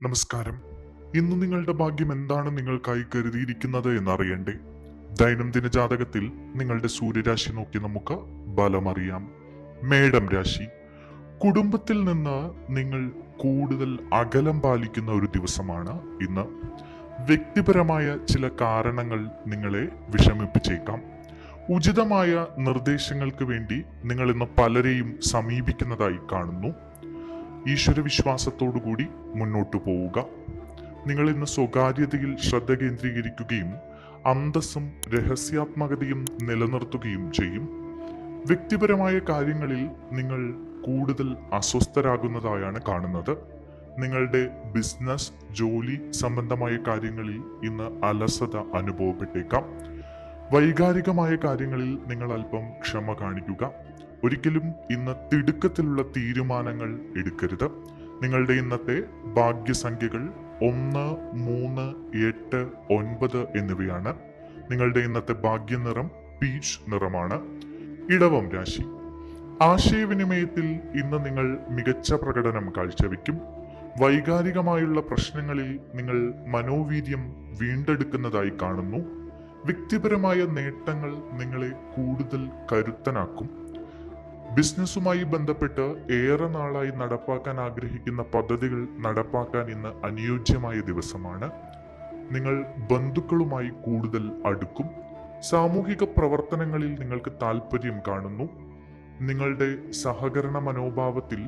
നമസ്കാരം. ഇന്ന് നിങ്ങളുടെ ഭാഗ്യം എന്താണ് നിങ്ങൾക്കായി കരുതിയിരിക്കുന്നത് എന്നറിയണ്ടേ? ദൈനംദിന ജാതകത്തിൽ നിങ്ങളുടെ സൂര്യരാശി നോക്കി നമുക്ക് ബലമറിയാം. മേടം രാശി. കുടുംബത്തിൽ നിന്ന് നിങ്ങൾ കൂടുതൽ അകലം പാലിക്കുന്ന ഒരു ദിവസമാണ് ഇന്ന്. വ്യക്തിപരമായ ചില കാരണങ്ങൾ നിങ്ങളെ വിഷമിപ്പിച്ചേക്കാം. ഉചിതമായ നിർദ്ദേശങ്ങൾക്ക് വേണ്ടി നിങ്ങൾ ഇന്ന് പലരെയും സമീപിക്കുന്നതായി കാണുന്നു. ഈശ്വരവിശ്വാസത്തോടുകൂടി മുന്നോട്ടു പോവുക. നിങ്ങൾ ഇന്ന് സ്വകാര്യതയിൽ ശ്രദ്ധ കേന്ദ്രീകരിക്കുകയും അന്തസ്സും രഹസ്യാത്മകതയും നിലനിർത്തുകയും ചെയ്യും. വ്യക്തിപരമായ കാര്യങ്ങളിൽ നിങ്ങൾ കൂടുതൽ അസ്വസ്ഥരാകുന്നതായാണ് കാണുന്നത്. നിങ്ങളുടെ ബിസിനസ്, ജോലി സംബന്ധമായ കാര്യങ്ങളിൽ ഇന്ന് അലസത അനുഭവപ്പെട്ടേക്കാം. വൈകാരികമായ കാര്യങ്ങളിൽ നിങ്ങൾ അല്പം ക്ഷമ കാണിക്കുക. ഒരിക്കലും ഇന്ന് തിടുക്കത്തിലുള്ള തീരുമാനങ്ങൾ എടുക്കരുത്. നിങ്ങളുടെ ഇന്നത്തെ ഭാഗ്യസംഖ്യകൾ 1, 3, 8, 9 എന്നിവയാണ്. നിങ്ങളുടെ ഇന്നത്തെ ഭാഗ്യനിറം പീച്ച് നിറമാണ്. ഇടവം രാശി. ആശയവിനിമയത്തിൽ ഇന്ന് നിങ്ങൾ മികച്ച പ്രകടനം കാഴ്ചവെക്കും. വൈകാരികമായുള്ള പ്രശ്നങ്ങളിൽ നിങ്ങൾ മനോവീര്യം വീണ്ടെടുക്കുന്നതായി കാണുന്നു. വ്യക്തിപരമായ നേട്ടങ്ങൾ നിങ്ങളെ കൂടുതൽ കരുത്തനാക്കും. ബിസിനസ്സുമായി ബന്ധപ്പെട്ട് ഏറെ നാളായി നടപ്പാക്കാൻ ആഗ്രഹിക്കുന്ന പദ്ധതികൾ നടപ്പാക്കാൻ ഇന്ന് അനുയോജ്യമായ ദിവസമാണ്. നിങ്ങൾ ബന്ധുക്കളുമായി കൂടുതൽ അടുക്കും. സാമൂഹിക പ്രവർത്തനങ്ങളിൽ നിങ്ങൾക്ക് താല്പര്യം കാണുന്നു. നിങ്ങളുടെ സഹകരണ മനോഭാവത്തിൽ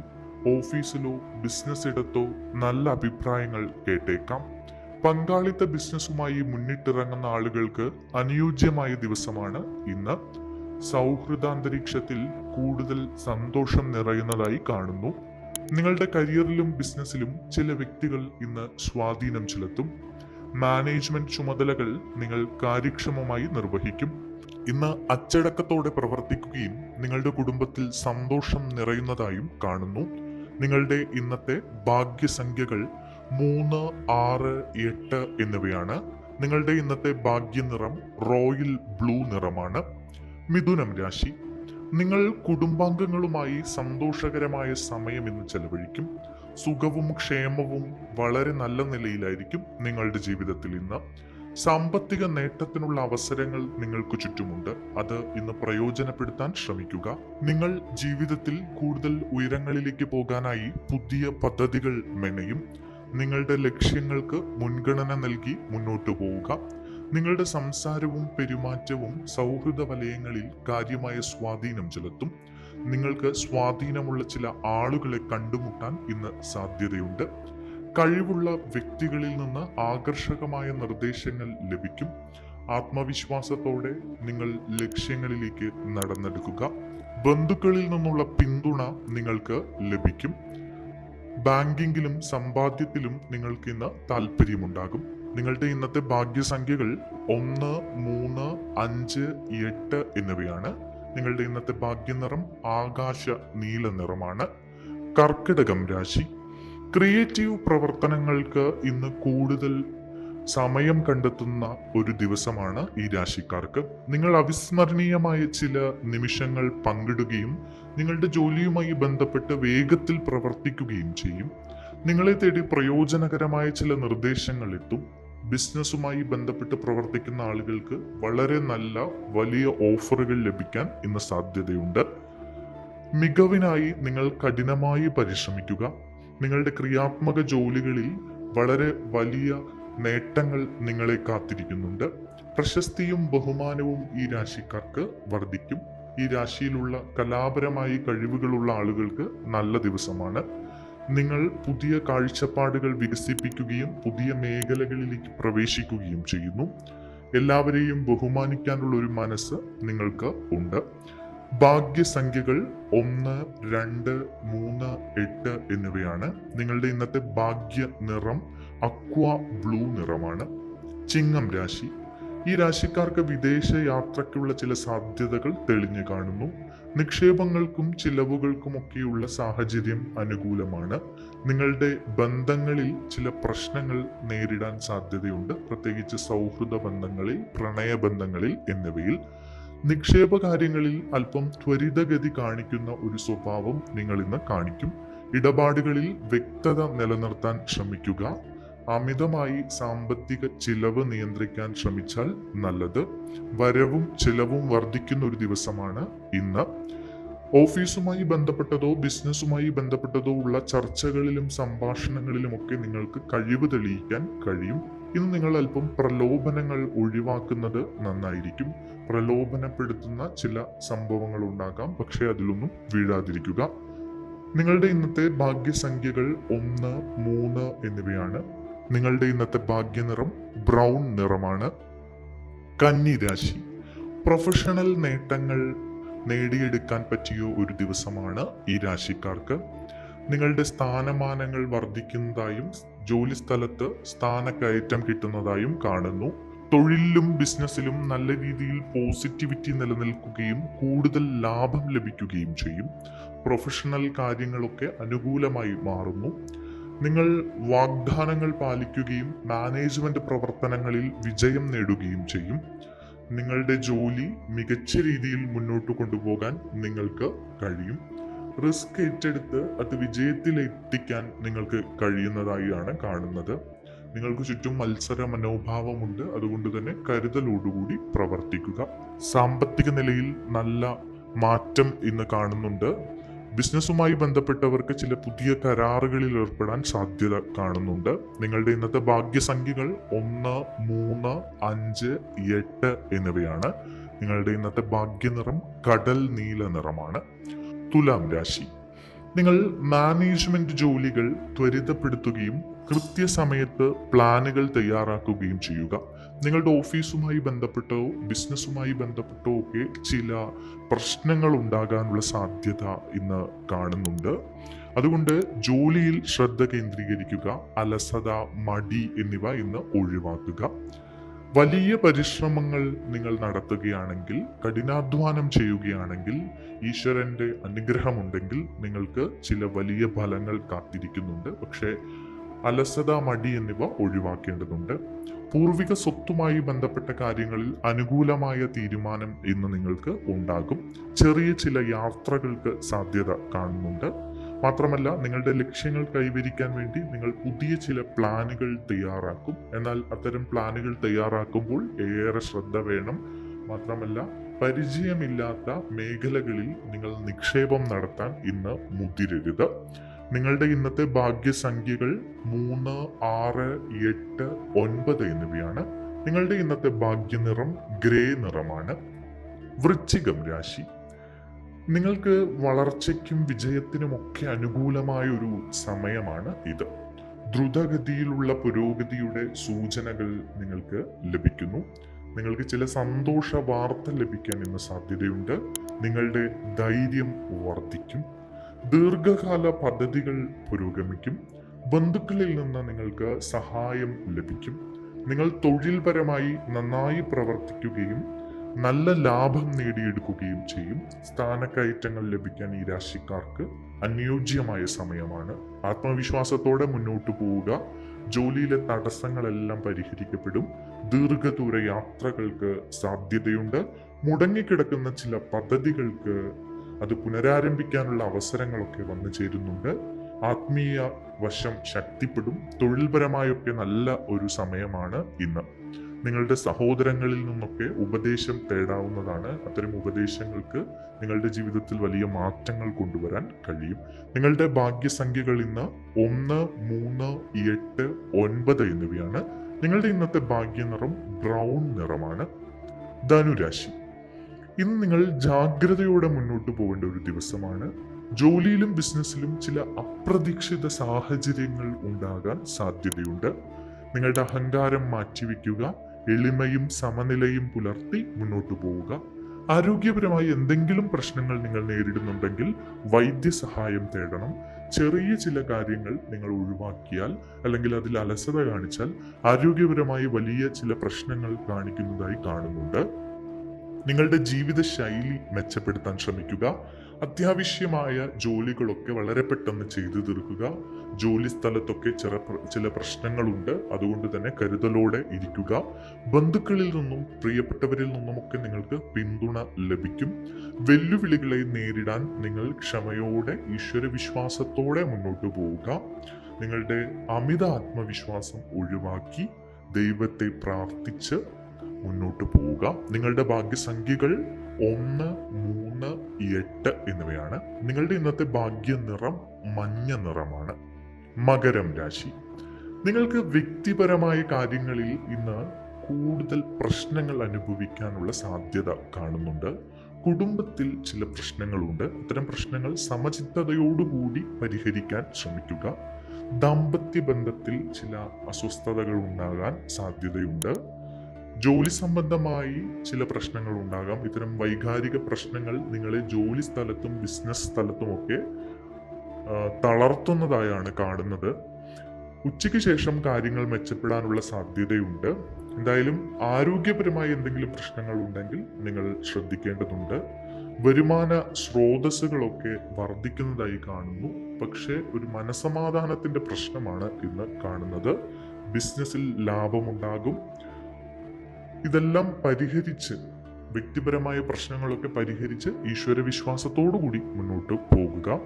ഓഫീസിലോ ബിസിനസ് ഇടത്തോ നല്ല അഭിപ്രായങ്ങൾ കേട്ടേക്കാം. പങ്കാളിത്ത ബിസിനസ്സുമായി മുന്നിട്ടിറങ്ങുന്ന ആളുകൾക്ക് അനുയോജ്യമായ ദിവസമാണ് ഇന്ന്. സൗഹൃദാന്തരീക്ഷത്തിൽ കൂടുതൽ സന്തോഷം നിറയുന്നതായി കാണുന്നു. നിങ്ങളുടെ കരിയറിലും ബിസിനസ്സിലും ചില വ്യക്തികൾ ഇന്ന് സ്വാധീനം ചെലുത്തും. മാനേജ്മെന്റ് ചുമതലകൾ നിങ്ങൾ കാര്യക്ഷമമായി നിർവഹിക്കും. ഇന്ന് അച്ചടക്കത്തോടെ പ്രവർത്തിക്കുകയും നിങ്ങളുടെ കുടുംബത്തിൽ സന്തോഷം നിറയുന്നതായും കാണുന്നു. നിങ്ങളുടെ ഇന്നത്തെ ഭാഗ്യസംഖ്യകൾ 3, 6, 8 എന്നിവയാണ്. നിങ്ങളുടെ ഇന്നത്തെ ഭാഗ്യനിറം റോയൽ ബ്ലൂ നിറമാണ്. മിഥുനം രാശി. നിങ്ങൾ കുടുംബാംഗങ്ങളുമായി സന്തോഷകരമായ സമയം ഇന്ന് ചെലവഴിക്കും. സുഖവും ക്ഷേമവും വളരെ നല്ല നിലയിലായിരിക്കും നിങ്ങളുടെ ജീവിതത്തിൽ ഇന്ന്. സാമ്പത്തിക നേട്ടത്തിനുള്ള അവസരങ്ങൾ നിങ്ങൾക്ക് ചുറ്റുമുണ്ട്. അത് ഇന്ന് പ്രയോജനപ്പെടുത്താൻ ശ്രമിക്കുക. നിങ്ങൾ ജീവിതത്തിൽ കൂടുതൽ ഉയരങ്ങളിലേക്ക് പോകാനായി പുതിയ പദ്ധതികൾ മെനയും. നിങ്ങളുടെ ലക്ഷ്യങ്ങൾക്ക് മുൻഗണന നൽകി മുന്നോട്ടു പോവുക. നിങ്ങളുടെ സംസാരവും പെരുമാറ്റവും സൗഹൃദ വലയങ്ങളിൽ കാര്യമായ സ്വാധീനം ചെലുത്തും. നിങ്ങൾക്ക് സ്വാധീനമുള്ള ചില ആളുകളെ കണ്ടുമുട്ടാൻ ഇന്ന് സാധ്യതയുണ്ട്. കഴിവുള്ള വ്യക്തികളിൽ നിന്ന് ആകർഷകമായ നിർദ്ദേശങ്ങൾ ലഭിക്കും. ആത്മവിശ്വാസത്തോടെ നിങ്ങൾ ലക്ഷ്യങ്ങളിലേക്ക് നടന്നെടുക്കുക. ബന്ധുക്കളിൽ നിന്നുള്ള പിന്തുണ നിങ്ങൾക്ക് ലഭിക്കും. ബാങ്കിങ്ങിലും സമ്പാദ്യത്തിലും നിങ്ങൾക്ക് ഇന്ന് താല്പര്യമുണ്ടാകും. നിങ്ങളുടെ ഇന്നത്തെ ഭാഗ്യസംഖ്യകൾ 1, 3, 5, 8 എന്നിവയാണ്. നിങ്ങളുടെ ഇന്നത്തെ ഭാഗ്യനിറം ആകാശ നീല നിറമാണ്. കർക്കിടകം രാശി. ക്രിയേറ്റീവ് പ്രവർത്തനങ്ങൾക്ക് ഇന്ന് കൂടുതൽ സമയം കണ്ടെത്തുന്ന ഒരു ദിവസമാണ് ഈ രാശിക്കാർക്ക്. നിങ്ങൾ അവിസ്മരണീയമായ ചില നിമിഷങ്ങൾ പങ്കിടുകയും നിങ്ങളുടെ ജോലിയുമായി ബന്ധപ്പെട്ട് വേഗത്തിൽ പ്രവർത്തിക്കുകയും ചെയ്യും. നിങ്ങളെ തേടി പ്രയോജനകരമായ ചില നിർദ്ദേശങ്ങൾ എത്തും. ബിസിനസ്സുമായി ബന്ധപ്പെട്ട് പ്രവർത്തിക്കുന്ന ആളുകൾക്ക് വളരെ നല്ല വലിയ ഓഫറുകൾ ലഭിക്കാൻ ഇന്ന് സാധ്യതയുണ്ട്. മികവിനായി നിങ്ങൾ കഠിനമായി പരിശ്രമിക്കുക. നിങ്ങളുടെ ക്രിയാത്മക ജോലികളിൽ വളരെ വലിയ നേട്ടങ്ങൾ നിങ്ങളെ കാത്തിരിക്കുന്നുണ്ട്. പ്രശസ്തിയും ബഹുമാനവും ഈ രാശിക്കാർക്ക് വർദ്ധിക്കും. ഈ രാശിയിലുള്ള കലാപരമായ കഴിവുകളുള്ള ആളുകൾക്ക് നല്ല ദിവസമാണ്. നിങ്ങൾ പുതിയ കാഴ്ചപ്പാടുകൾ വികസിപ്പിക്കുകയും പുതിയ മേഖലകളിലേക്ക് പ്രവേശിക്കുകയും ചെയ്യുന്നു. എല്ലാവരെയും ബഹുമാനിക്കാനുള്ള ഒരു മനസ്സ് നിങ്ങൾക്ക് ഉണ്ട്. ഭാഗ്യസംഖ്യകൾ 1, 2, 3, 8 എന്നിവയാണ്. നിങ്ങളുടെ ഇന്നത്തെ ഭാഗ്യ നിറം അക്വ ബ്ലൂ നിറമാണ്. ചിങ്ങം രാശി. ഈ രാശിക്കാർക്ക് വിദേശ യാത്രയ്ക്കുള്ള ചില സാധ്യതകൾ തെളിഞ്ഞു കാണുന്നു. നിക്ഷേപങ്ങൾക്കും ചിലവുകൾക്കുമൊക്കെയുള്ള സാഹചര്യം അനുകൂലമാണ്. നിങ്ങളുടെ ബന്ധങ്ങളിൽ ചില പ്രശ്നങ്ങൾ നേരിടാൻ സാധ്യതയുണ്ട്. പ്രത്യേകിച്ച് സൗഹൃദ ബന്ധങ്ങളിൽ, പ്രണയബന്ധങ്ങളിൽ എന്നിവയിൽ. നിക്ഷേപ കാര്യങ്ങളിൽ അല്പം ത്വരിതഗതി കാണിക്കുന്ന ഒരു സ്വഭാവം നിങ്ങൾ ഇന്ന് കാണിക്കും. ഇടപാടുകളിൽ വ്യക്തത നിലനിർത്താൻ ശ്രമിക്കുക. അമിതമായി സാമ്പത്തിക ചിലവ് നിയന്ത്രിക്കാൻ ശ്രമിച്ചാൽ നല്ലത്. വരവും ചിലവും വർദ്ധിക്കുന്ന ഒരു ദിവസമാണ് ഇന്ന്. ഓഫീസുമായി ബന്ധപ്പെട്ടതോ ബിസിനസ്സുമായി ബന്ധപ്പെട്ടതോ ഉള്ള ചർച്ചകളിലും സംഭാഷണങ്ങളിലുമൊക്കെ നിങ്ങൾക്ക് കഴിവ് തെളിയിക്കാൻ കഴിയും. ഇന്ന് നിങ്ങൾ അല്പം പ്രലോഭനങ്ങൾ ഒഴിവാക്കുന്നത് നന്നായിരിക്കും. പ്രലോഭനപ്പെടുത്തുന്ന ചില സംഭവങ്ങൾ ഉണ്ടാകാം, പക്ഷെ അതിലൊന്നും വീഴാതിരിക്കുക. നിങ്ങളുടെ ഇന്നത്തെ ഭാഗ്യസംഖ്യകൾ 1, 3 എന്നിവയാണ്. നിങ്ങളുടെ ഇന്നത്തെ ഭാഗ്യനിറം ബ്രൗൺ നിറമാണ്. കന്നി രാശി. പ്രൊഫഷണൽ നേട്ടങ്ങൾ നേടിയെടുക്കാൻ പറ്റിയ ഒരു ദിവസമാണ് ഈ രാശിക്കാർക്ക്. നിങ്ങളുടെ സ്ഥാനമാനങ്ങൾ വർദ്ധിക്കുന്നതായും ജോലി സ്ഥലത്ത് സ്ഥാനക്കയറ്റം കിട്ടുന്നതായും കാണുന്നു. തൊഴിലിലും ബിസിനസ്സിലും നല്ല രീതിയിൽ പോസിറ്റിവിറ്റി നിലനിൽക്കുകയും കൂടുതൽ ലാഭം ലഭിക്കുകയും ചെയ്യും. പ്രൊഫഷണൽ കാര്യങ്ങളൊക്കെ അനുകൂലമായി മാറുന്നു. നിങ്ങൾ വാഗ്ദാനങ്ങൾ പാലിക്കുകയും മാനേജ്മെന്റ് പ്രവർത്തനങ്ങളിൽ വിജയം നേടുകയും ചെയ്യും. നിങ്ങളുടെ ജോലി മികച്ച രീതിയിൽ മുന്നോട്ട് കൊണ്ടുപോകാൻ നിങ്ങൾക്ക് കഴിയും. റിസ്ക് ഏറ്റെടുത്ത് അത് വിജയത്തിലെത്തിക്കാൻ നിങ്ങൾക്ക് കഴിയുന്നതായാണ് കാണുന്നത്. നിങ്ങൾക്ക് ചുറ്റും മത്സര മനോഭാവമുണ്ട്, അതുകൊണ്ട് തന്നെ കരുതലോടുകൂടി പ്രവർത്തിക്കുക. സാമ്പത്തിക നിലയിൽ നല്ല മാറ്റം ഇന്ന് കാണുന്നുണ്ട്. ബിസിനസ്സുമായി ബന്ധപ്പെട്ടവർക്ക് ചില പുതിയ കരാറുകളിൽ ഏർപ്പെടാൻ സാധ്യത കാണുന്നുണ്ട്. നിങ്ങളുടെ ഇന്നത്തെ ഭാഗ്യസംഖ്യകൾ 1, 3, 5, 8 എന്നിവയാണ്. നിങ്ങളുടെ ഇന്നത്തെ ഭാഗ്യനിറം കടൽ നീല നിറമാണ്. തുലാം രാശി. നിങ്ങൾ മാനേജ്മെന്റ് ജോലികൾ ത്വരിതപ്പെടുത്തുകയും കൃത്യസമയത്ത് പ്ലാനുകൾ തയ്യാറാക്കുകയും ചെയ്യുക. നിങ്ങളുടെ ഓഫീസുമായി ബന്ധപ്പെട്ടോ ബിസിനസ്സുമായി ബന്ധപ്പെട്ടോ ഒക്കെ ചില പ്രശ്നങ്ങൾ ഉണ്ടാകാനുള്ള സാധ്യത ഇന്ന് കാണുന്നുണ്ട്. അതുകൊണ്ട് ജോലിയിൽ ശ്രദ്ധ കേന്ദ്രീകരിക്കുക. അലസത, മടി എന്നിവ ഇന്ന് ഒഴിവാക്കുക. വലിയ പരിശ്രമങ്ങൾ നിങ്ങൾ നടത്തുകയാണെങ്കിൽ, കഠിനാധ്വാനം ചെയ്യുകയാണെങ്കിൽ, ഈശ്വരന്റെ അനുഗ്രഹമുണ്ടെങ്കിൽ നിങ്ങൾക്ക് ചില വലിയ ഫലങ്ങൾ കാത്തിരിക്കുന്നുണ്ട്. പക്ഷേ അലസത, മടി എന്നിവ ഒഴിവാക്കേണ്ടതുണ്ട്. പൂർവിക സ്വത്തുമായി ബന്ധപ്പെട്ട കാര്യങ്ങളിൽ അനുകൂലമായ തീരുമാനം ഇന്ന് നിങ്ങൾക്ക് ഉണ്ടാകും. ചെറിയ ചില യാത്രകൾക്ക് സാധ്യത കാണുന്നുണ്ട്. മാത്രമല്ല, നിങ്ങളുടെ ലക്ഷ്യങ്ങൾ കൈവരിക്കാൻ വേണ്ടി നിങ്ങൾ പുതിയ ചില പ്ലാനുകൾ തയ്യാറാക്കും. എന്നാൽ അത്തരം പ്ലാനുകൾ തയ്യാറാക്കുമ്പോൾ ഏറെ ശ്രദ്ധ വേണം. മാത്രമല്ല, പരിചയമില്ലാത്ത മേഖലകളിൽ നിങ്ങൾ നിക്ഷേപം നടത്താൻ ഇന്ന് മുതിരരുത്. നിങ്ങളുടെ ഇന്നത്തെ ഭാഗ്യസംഖ്യകൾ 3, 6, 8, 9 എന്നിവയാണ്. നിങ്ങളുടെ ഇന്നത്തെ ഭാഗ്യനിറം ഗ്രേ നിറമാണ്. വൃശ്ചികം രാശി. നിങ്ങൾക്ക് വളർച്ചയ്ക്കും വിജയത്തിനുമൊക്കെ അനുകൂലമായ ഒരു സമയമാണ് ഇത്. ദ്രുതഗതിയിലുള്ള പുരോഗതിയുടെ സൂചനകൾ നിങ്ങൾക്ക് ലഭിക്കുന്നു. നിങ്ങൾക്ക് ചില സന്തോഷ വാർത്ത ലഭിക്കാൻ ഇന്ന് സാധ്യതയുണ്ട്. നിങ്ങളുടെ ധൈര്യം വർദ്ധിക്കും. ദീർഘകാല പദ്ധതികൾ പുരോഗമിക്കും. ബന്ധുക്കളിൽ നിന്ന് നിങ്ങൾക്ക് സഹായം ലഭിക്കും. നിങ്ങൾ തൊഴിൽപരമായി നന്നായി പ്രവർത്തിക്കുകയും നല്ല ലാഭം നേടിയെടുക്കുകയും ചെയ്യും. സ്ഥാനക്കയറ്റങ്ങൾ ലഭിക്കാൻ ഈ രാശിക്കാർക്ക് അനുയോജ്യമായ സമയമാണ്. ആത്മവിശ്വാസത്തോടെ മുന്നോട്ട് പോവുക. ജോലിയിലെ തടസ്സങ്ങളെല്ലാം പരിഹരിക്കപ്പെടും. ദീർഘദൂര യാത്രകൾക്ക് സാധ്യതയുണ്ട്. മുടങ്ങിക്കിടക്കുന്ന ചില പദ്ധതികൾക്ക് അത് പുനരാരംഭിക്കാനുള്ള അവസരങ്ങളൊക്കെ വന്നു ചേരുന്നുണ്ട്. ആത്മീയ വശം ശക്തിപ്പെടും. തൊഴിൽപരമായൊക്കെ നല്ല ഒരു സമയമാണ് ഇന്ന്. നിങ്ങളുടെ സഹോദരങ്ങളിൽ നിന്നൊക്കെ ഉപദേശം തേടാവുന്നതാണ്. അത്തരം ഉപദേശങ്ങൾക്ക് നിങ്ങളുടെ ജീവിതത്തിൽ വലിയ മാറ്റങ്ങൾ കൊണ്ടുവരാൻ കഴിയും. നിങ്ങളുടെ ഭാഗ്യസംഖ്യകൾ ഇന്ന് 1, 3, 8, 9 എന്നിവയാണ്. നിങ്ങളുടെ ഇന്നത്തെ ഭാഗ്യനിറം ബ്രൗൺ നിറമാണ്. ധനുരാശി. ഇന്ന് നിങ്ങൾ ജാഗ്രതയോടെ മുന്നോട്ട് പോകേണ്ട ഒരു ദിവസമാണ്. ജോലിയിലും ബിസിനസ്സിലും ചില അപ്രതീക്ഷിത സാഹചര്യങ്ങൾ ഉണ്ടാകാൻ സാധ്യതയുണ്ട്. നിങ്ങളുടെ അഹങ്കാരം മാറ്റിവെക്കുക. എളിമയും സമനിലയും പുലർത്തി മുന്നോട്ട് പോവുക. ആരോഗ്യപരമായി എന്തെങ്കിലും പ്രശ്നങ്ങൾ നിങ്ങൾ നേരിടുന്നുണ്ടെങ്കിൽ വൈദ്യസഹായം തേടണം. ചെറിയ ചില കാര്യങ്ങൾ നിങ്ങൾ ഒഴിവാക്കിയാൽ അല്ലെങ്കിൽ അതിൽ അലസത കാണിച്ചാൽ ആരോഗ്യപരമായി വലിയ ചില പ്രശ്നങ്ങൾ കാണിക്കുന്നതായി കാണുന്നുണ്ട്. നിങ്ങളുടെ ജീവിത ശൈലി മെച്ചപ്പെടുത്താൻ ശ്രമിക്കുക. അത്യാവശ്യമായ ജോലികളൊക്കെ വളരെ പെട്ടെന്ന് ചെയ്തു തീർക്കുക. ജോലി സ്ഥലത്തൊക്കെ ചില പ്രശ്നങ്ങളുണ്ട്, അതുകൊണ്ട് തന്നെ കരുതലോടെ ഇരിക്കുക. ബന്ധുക്കളിൽ നിന്നും പ്രിയപ്പെട്ടവരിൽ നിന്നുമൊക്കെ നിങ്ങൾക്ക് പിന്തുണ ലഭിക്കും. വെല്ലുവിളികളെ നേരിടാൻ നിങ്ങൾ ക്ഷമയോടെ ഈശ്വരവിശ്വാസത്തോടെ മുന്നോട്ട് പോവുക. നിങ്ങളുടെ അമിത ആത്മവിശ്വാസം ഒഴിവാക്കി ദൈവത്തെ പ്രാർത്ഥിച്ച് മുന്നോട്ട് പോവുക. നിങ്ങളുടെ ഭാഗ്യസംഖ്യകൾ 1, 3, 8 എന്നിവയാണ്. നിങ്ങളുടെ ഇന്നത്തെ ഭാഗ്യ നിറം മഞ്ഞ നിറമാണ്. മകരം രാശി. നിങ്ങൾക്ക് വ്യക്തിപരമായ കാര്യങ്ങളിൽ ഇന്ന് കൂടുതൽ പ്രശ്നങ്ങൾ അനുഭവിക്കാനുള്ള സാധ്യത കാണുന്നുണ്ട്. കുടുംബത്തിൽ ചില പ്രശ്നങ്ങളുണ്ട്. ഇത്തരം പ്രശ്നങ്ങൾ സമചിത്തതയോടുകൂടി പരിഹരിക്കാൻ ശ്രമിക്കുക. ദാമ്പത്യ ബന്ധത്തിൽ ചില അസ്വസ്ഥതകൾ ഉണ്ടാകാൻ സാധ്യതയുണ്ട്. ജോലി സംബന്ധമായി ചില പ്രശ്നങ്ങൾ ഉണ്ടാകാം. ഇത്തരം വൈകാരിക പ്രശ്നങ്ങൾ നിങ്ങളെ ജോലി സ്ഥലത്തും ബിസിനസ് സ്ഥലത്തുമൊക്കെ തളർത്തുന്നതായാണ് കാണുന്നത്. ഉച്ചയ്ക്ക് ശേഷം കാര്യങ്ങൾ മെച്ചപ്പെടാനുള്ള സാധ്യതയുണ്ട്. എന്തായാലും ആരോഗ്യപരമായി എന്തെങ്കിലും പ്രശ്നങ്ങൾ ഉണ്ടെങ്കിൽ നിങ്ങൾ ശ്രദ്ധിക്കേണ്ടതുണ്ട്. വരുമാന സ്രോതസ്സുകളൊക്കെ വർദ്ധിക്കുന്നതായി കാണുന്നു. പക്ഷേ ഒരു മനസമാധാനത്തിന്റെ പ്രശ്നമാണ് ഇന്ന് കാണുന്നത്. ബിസിനസ്സിൽ ലാഭമുണ്ടാകും. ഇതെല്ലാം പരിഹരിച്ച്, വ്യക്തിപരമായ പ്രശ്നങ്ങളൊക്കെ പരിഹരിച്ച് ഈശ്വരവിശ്വാസത്തോടുകൂടി മുന്നോട്ട് പോകുക.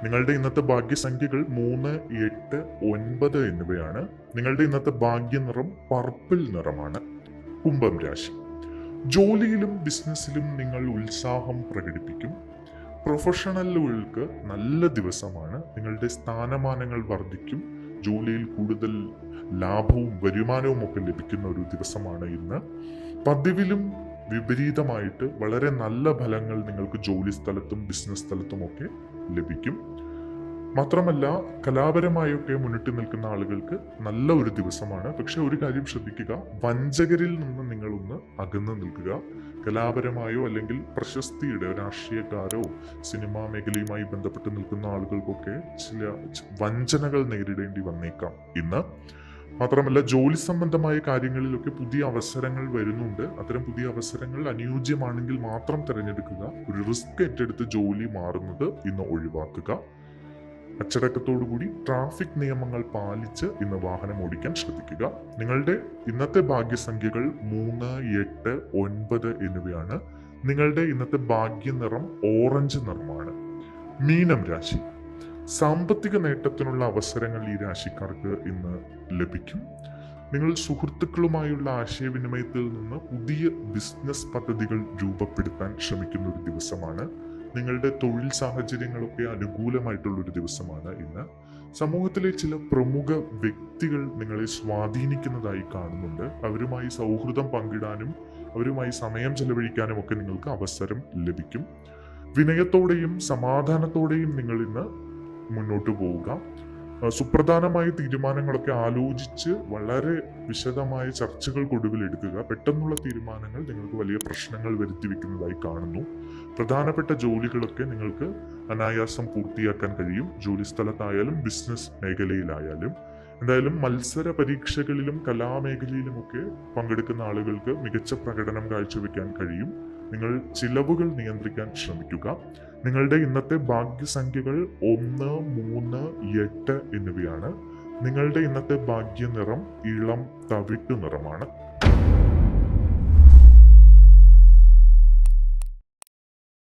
നിങ്ങളുടെ ഇന്നത്തെ ഭാഗ്യസംഖ്യകൾ 3, 8, 9 എന്നിവയാണ്. നിങ്ങളുടെ ഇന്നത്തെ ഭാഗ്യ നിറം പർപ്പിൾ നിറമാണ്. കുംഭം രാശി. ജോലിയിലും ബിസിനസ്സിലും നിങ്ങൾ ഉത്സാഹം പ്രകടിപ്പിക്കും. പ്രൊഫഷണലുകൾക്ക് നല്ല ദിവസമാണ്. നിങ്ങളുടെ സ്ഥാനമാനങ്ങൾ വർദ്ധിക്കും. ജോലിയിൽ കൂടുതൽ ലാഭവും വരുമാനവും ഒക്കെ ലഭിക്കുന്ന ഒരു ദിവസമാണ് ഇന്ന്. പതിവിലും വിപരീതമായിട്ട് വളരെ നല്ല ഫലങ്ങൾ നിങ്ങൾക്ക് ജോലി സ്ഥലത്തും ബിസിനസ് സ്ഥലത്തും ഒക്കെ ലഭിക്കും. മാത്രമല്ല, കലാപരമായൊക്കെ മുന്നിട്ട് നിൽക്കുന്ന ആളുകൾക്ക് നല്ല ഒരു ദിവസമാണ്. പക്ഷെ ഒരു കാര്യം ശ്രദ്ധിക്കുക, വഞ്ചകരിൽ നിന്ന് നിങ്ങളൊന്ന് അകന്നു നിൽക്കുക. കലാപരമായോ അല്ലെങ്കിൽ പ്രശസ്തിയുടെ, രാഷ്ട്രീയക്കാരോ സിനിമാ മേഖലയുമായി ബന്ധപ്പെട്ട് നിൽക്കുന്ന ആളുകൾക്കൊക്കെ ചില വഞ്ചനകൾ നേരിടേണ്ടി വന്നേക്കാം ഇന്ന്. മാത്രമല്ല, ജോലി സംബന്ധമായ കാര്യങ്ങളിലൊക്കെ പുതിയ അവസരങ്ങൾ വരുന്നുണ്ട്. അത്തരം പുതിയ അവസരങ്ങൾ അനുയോജ്യമാണെങ്കിൽ മാത്രം തിരഞ്ഞെടുക്കുക. ഒരു റിസ്ക് ഏറ്റെടുത്ത് ജോലി മാറുന്നത് ഇന്ന് ഒഴിവാക്കുക. അച്ചടക്കത്തോടുകൂടി ട്രാഫിക് നിയമങ്ങൾ പാലിച്ച് ഇന്ന് വാഹനം ഓടിക്കാൻ ശ്രദ്ധിക്കുക. നിങ്ങളുടെ ഇന്നത്തെ ഭാഗ്യസംഖ്യകൾ 3, 8, 9 എന്നിവയാണ്. നിങ്ങളുടെ ഇന്നത്തെ ഭാഗ്യ നിറം ഓറഞ്ച് നിറമാണ്. മീനം രാശി. സാമ്പത്തിക നേട്ടത്തിനുള്ള അവസരങ്ങൾ ഈ രാശിക്കാർക്ക് ഇന്ന് ലഭിക്കും. നിങ്ങൾ സുഹൃത്തുക്കളുമായുള്ള ആശയവിനിമയത്തിൽ നിന്ന് പുതിയ ബിസിനസ് പദ്ധതികൾ രൂപപ്പെടുത്താൻ ശ്രമിക്കുന്ന ഒരു ദിവസമാണ്. നിങ്ങളുടെ തൊഴിൽ സാഹചര്യങ്ങളൊക്കെ അനുകൂലമായിട്ടുള്ളൊരു ദിവസമാണ് ഇന്ന്. സമൂഹത്തിലെ ചില പ്രമുഖ വ്യക്തികൾ നിങ്ങളെ സ്വാധീനിക്കുന്നതായി കാണുന്നുണ്ട്. അവരുമായി സൗഹൃദം പങ്കിടാനും അവരുമായി സമയം ചെലവഴിക്കാനും ഒക്കെ നിങ്ങൾക്ക് അവസരം ലഭിക്കും. വിനയത്തോടെയും സമാധാനത്തോടെയും നിങ്ങൾ ഇന്ന് മുന്നോട്ട് പോവുക. സുപ്രധാനമായ തീരുമാനങ്ങളൊക്കെ ആലോചിച്ച് വളരെ വിശദമായ ചർച്ചകൾക്കൊടുവിൽ എടുക്കുക. പെട്ടെന്നുള്ള തീരുമാനങ്ങൾ നിങ്ങൾക്ക് വലിയ പ്രശ്നങ്ങൾ വരുത്തി വെക്കുന്നതായി കാണുന്നു. പ്രധാനപ്പെട്ട ജോലികളൊക്കെ നിങ്ങൾക്ക് അനായാസം പൂർത്തിയാക്കാൻ കഴിയും. ജോലി സ്ഥലത്തായാലും ബിസിനസ് മേഖലയിലായാലും. എന്തായാലും മത്സര പരീക്ഷകളിലും കലാമേഖലയിലുമൊക്കെ പങ്കെടുക്കുന്ന ആളുകൾക്ക് മികച്ച പ്രകടനം കാഴ്ചവെക്കാൻ കഴിയും. നിങ്ങൾ ചിലവുകൾ നിയന്ത്രിക്കാൻ ശ്രമിക്കുക. നിങ്ങളുടെ ഇന്നത്തെ ഭാഗ്യസംഖ്യകൾ 1, 3, 8 എന്നിവയാണ്. നിങ്ങളുടെ ഇന്നത്തെ ഭാഗ്യ നിറം ഇളം തവിട്ട് നിറമാണ്.